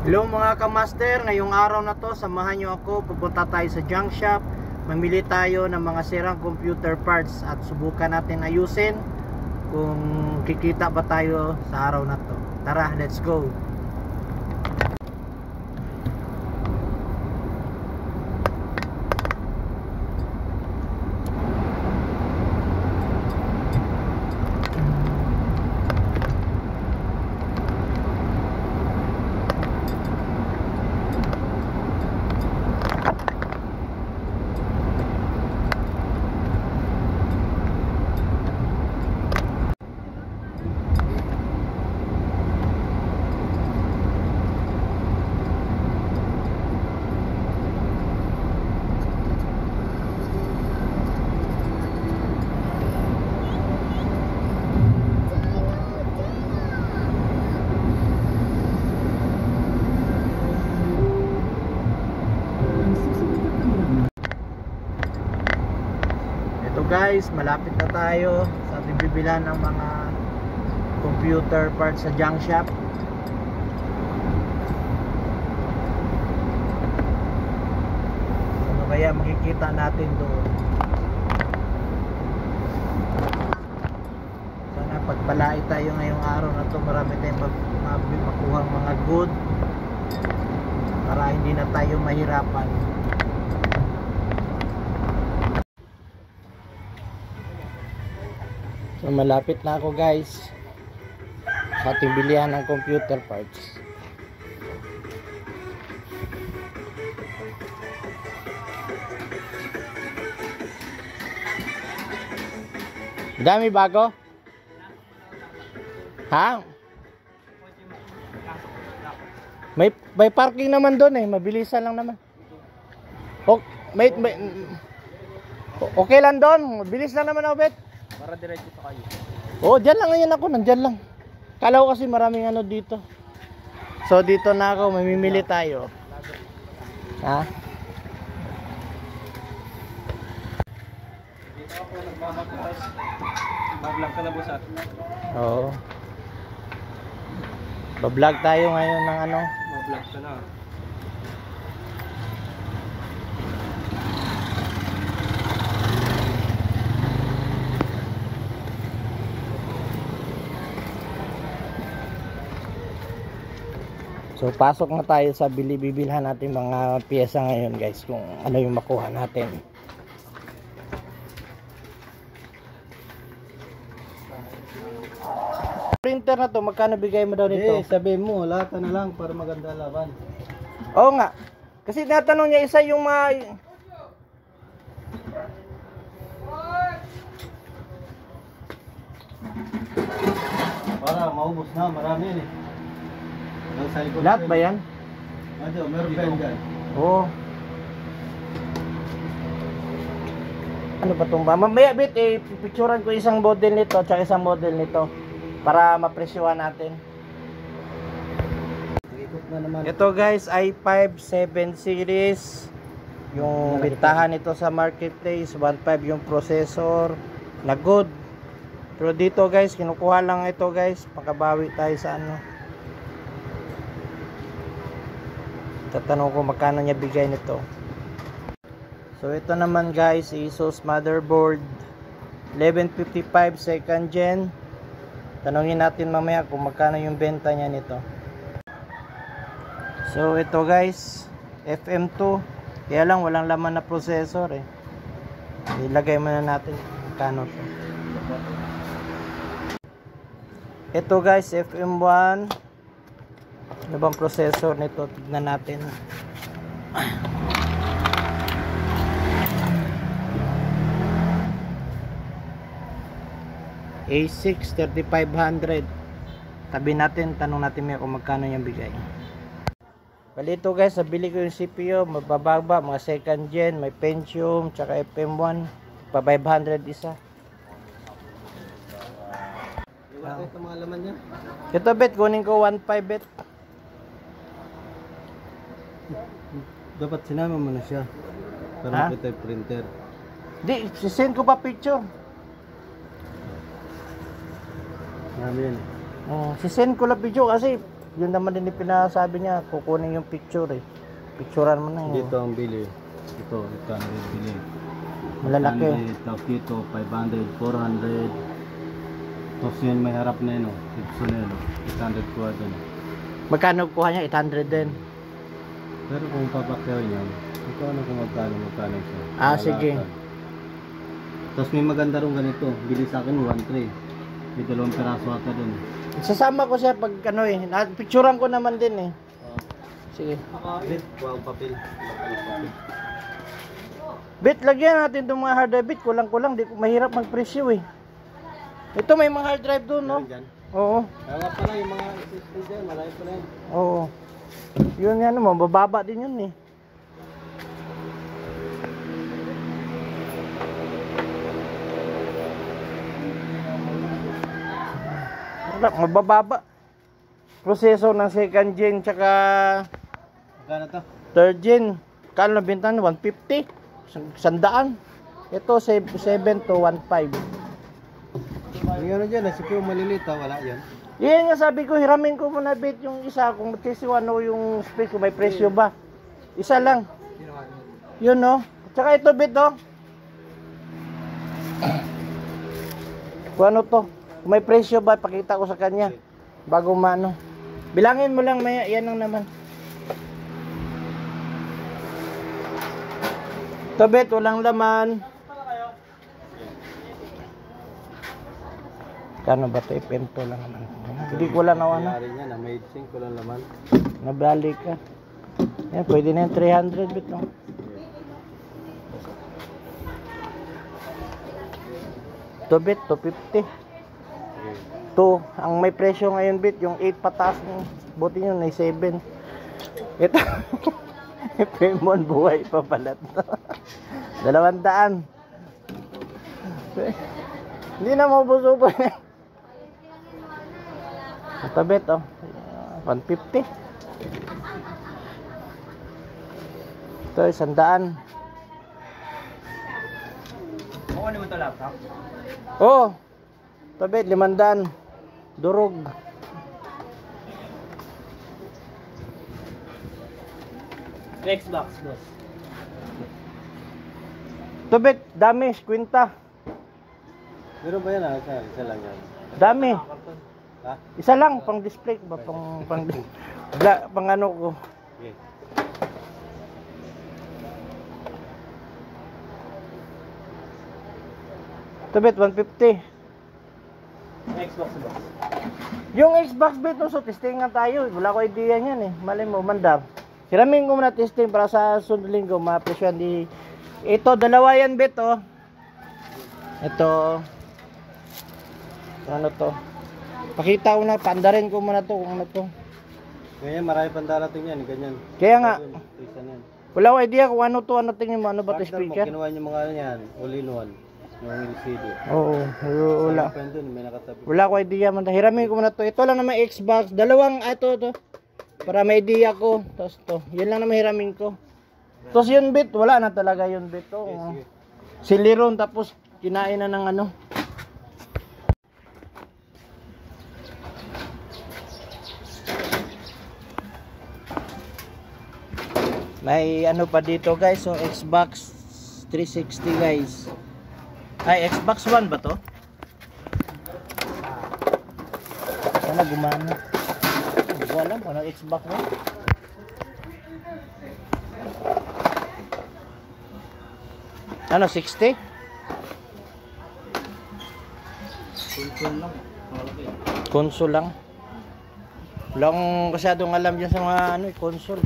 Hello mga kamaster, ngayong araw na to samahan nyo ako, pupunta tayo sa junk shop. Mamili tayo ng mga sirang computer parts at subukan natin ayusin kung kikita ba tayo sa araw na to. Tara, let's go. Guys, malapit na tayo sa ating bibilhan ng mga computer parts sa junk shop. Ano kaya makikita natin doon? Sana pagpalait tayo ngayong araw na to, marami tayong makuha mga good para hindi na tayo mahirapan. So malapit na ako guys sa ating bilihan ng computer parts. Dami bago? Ha? May parking naman doon eh, mabilisan lang naman. Okay lang doon, mabilis lang naman ako, bet. Para diretso sa kayo. Oh, dyan lang ngayon ako, nandyan lang. Kala ko kasi maraming ano dito. So dito na ako, mamimili tayo. Ha? Dito ako nagmamagpas. Mag-vlog ka na boss at? Oo. Ba-vlog tayo ngayon ng ano? Mag-vlog ka na. So pasok na tayo sa bibilhan natin mga piyesa ngayon guys, kung ano yung makuha natin. Printer na to, magkano bigay mo daw nito? Sabihin mo, lata na lang para maganda laban. Oo nga, kasi natanong niya isa yung mga... Para maubos na, marami yan eh. Lahat ba yan? Meron pa yan dyan. Oo. Ano ba itong ba? Mamaya bit, pipicturan ko isang model nito at isang model nito para mapresyuhan natin. Na naman. Ito guys, i5 7 series. Yung bintahan nito sa marketplace, 1.5 yung processor na good. Pero dito guys, kinukuha lang ito guys, pagkabawi tayo sa ano. Tatanong ko magkano niya bigay nito. So ito naman guys, Asus motherboard 1155 second gen. Tanungin natin mamaya kung magkano yung benta niya nito. So ito guys, FM2. Kaya lang walang laman na processor eh. Ilagay muna natin magkano to. Ito guys, FM1. Ano bang processor nito? Tignan natin. A6 3500. Tabi natin, tanong natin kung magkano yung bigay. Bali ito guys, nabili ko yung CPU, mabababa, mga second gen, may Pentium, tsaka FM1, pa 500 isa. Ito mga laman niya. Ito bet, kunin ko 1.5 bet. Dapat sinama mo na siya. Para makita yung printer. Di, sisend ko pa picture. Marami yan. Sisend ko lang video kasi Yun naman din yung pinasabi niya, kukunin yung picture eh. Picturean mo na yun. Dito ang bili. Ito, ito ang bili. Malalaki. 100, tapos dito, 500, 400. Tapos yun, may harap na yun, oh. Tipso na yun, oh. 800 kuha dun. Magkano kuha niya? 800 din. Pero kung papakyaw niya, ito ano kung magkano siya. Ah, sige. Tapos may maganda rin ganito. Bili sa akin 1.3. May 2 peraso ata dun. Sasama ko siya pag ano eh. Picturean ko naman din eh. Sige. Bit, wow, papel. Bit, lagyan natin itong mga hard drive bit. Kulang-kulang. Di ko mahirap magpresyo eh. Ito may mga hard drive doon, no? Dyan. Oo. Kaya nga pala yung mga SSD dyan, marami pala yun. Oo. Yun yan naman. Bababa din yun eh. Mabababa. Proseso ng second gen tsaka Magkano to? third gen. Kano na bintan? 150. 100. Ito 7 to 1.5. Yung ano dyan, nasip yung maliliit ha, wala yan. Yan nga sabi ko, hiramin ko muna bit yung isa kung ano yung space kung may presyo ba. Isa lang. Yun no. Tsaka ito bit oh. Kung ano to? Kung may presyo ba, pakita ko sa kanya. Bago maano. Bilangin mo lang maya, yan lang naman. Ito bit, walang laman. Kano ba ito? Ipento lang naman. Hindi ko lang naman. Nangyari niya na may 5 lang laman. Nabalik ka. Yan, pwede na yung 300 bit no? Ito bit, 250. Ito, ang may presyo ngayon bit, yung 8 pataas ng buti nyo, na 7. Ito, Pemon buhay pa pala ito. 200. Hindi na mabusubo na. Ito bit, oh. 150. Ito, 100. Kukunin mo ito laptop? Oh, ito bit, 500. Durog. Xbox, boss. Ito bit, dami, 50. Meron ba yan ha? Isa lang yan. Dami. Ha? Isa lang, pang display ko ba? Pang ano ko. Okay. Ito bit, 150. Xbox, boss. Yung Xbox bit, no, so testing nga tayo. Wala ko idea niyan eh. Malay mo, mandar. Hiramin ko muna testing para sa sunod linggo, ma-presyon di... Ito, dalawa yan bit, oh. Ito. Ano to? Pakita ko na, pandarin ko muna to kung ano to. Ganyan, marami pang darating yan, ganyan. Kaya nga, Isa na yan. wala ko idea kung ano to, ano tingin mo, ano ba to Partner mo, speaker? kinuha niyo mga ano yan, all-in-one. Yung LCD. Oo, wala. Sa doon, may nakatabi. Wala ko idea man. Hiramin ko muna to. Ito lang naman Xbox. Dalawang to. Para may idea ko. Tapos to. Yun lang naman hiramin ko. Tapos yun bit. Wala na talaga yun bit. To. Sige. Siliron. Tapos kinain na ng ano. May ano pa dito guys. So Xbox 360 guys. Ay, Xbox One ba to? Sana gumana. Hindi ko alam kung ano Xbox One. Ano, 60? Console lang. Console lang. Wala akong masyadong alam dyan sa mga ano, console.